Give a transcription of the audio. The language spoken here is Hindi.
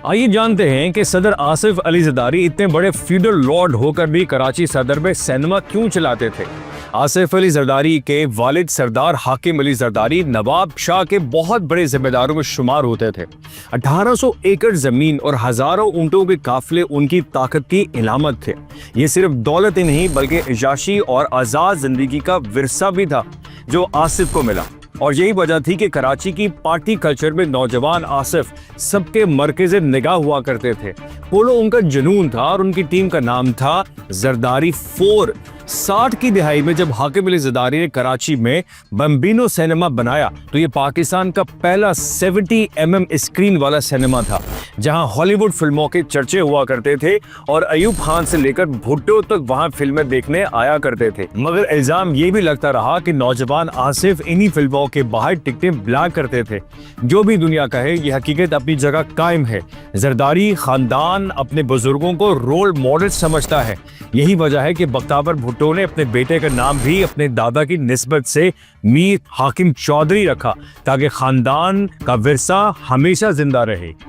आइए जानते हैं कि सदर आसिफ अली जरदारी इतने बड़े फ्यूडल लॉर्ड होकर भी कराची सदर में सिनेमा क्यों चलाते थे। आसिफ अली जरदारी के वालिद सरदार हाकिम अली जरदारी नवाब शाह के बहुत बड़े जिम्मेदारों में शुमार होते थे। 1800 एकड़ जमीन और हजारों ऊंटों के काफिले उनकी ताकत की इलामत थे। ये सिर्फ दौलत ही नहीं बल्कि इजाशी और आजाद जिंदगी का विरसा भी था जो आसिफ को मिला। और यही वजह थी कि कराची की पार्टी कल्चर में नौजवान आसिफ सबके मरकज़े निगाह हुआ करते थे। पोलो उनका जुनून था और उनकी टीम का नाम था जरदारी 4। 60 की दिहाई में जब हाकिम अली जरदारी ने कराची में बम्बिनो सिनेमा बनाया तो ये पाकिस्तान का पहला 70 mm स्क्रीन वाला सिनेमा था जहां हॉलीवुड फिल्मों के चर्चे हुआ करते थे और अयूब खान से लेकर भुट्टो तक वहां फिल्में देखने आया करते थे। मगर इल्जाम ये भी लगता रहा कि नौजवान आसिफ इन्हीं फिल्मों के बाहर टिकटें ब्लैक करते थे। जो भी दुनिया कहे ये हकीकत अपनी जगह कायम है। जरदारी खानदान अपने बुजुर्गों को रोल मॉडल समझता है। यही वजह है कि बख्तावर भुट्टो ने अपने बेटे का नाम भी अपने दादा की निस्बत से मीर हाकिम चौधरी रखा ताकि खानदान का विरसा हमेशा जिंदा रहे।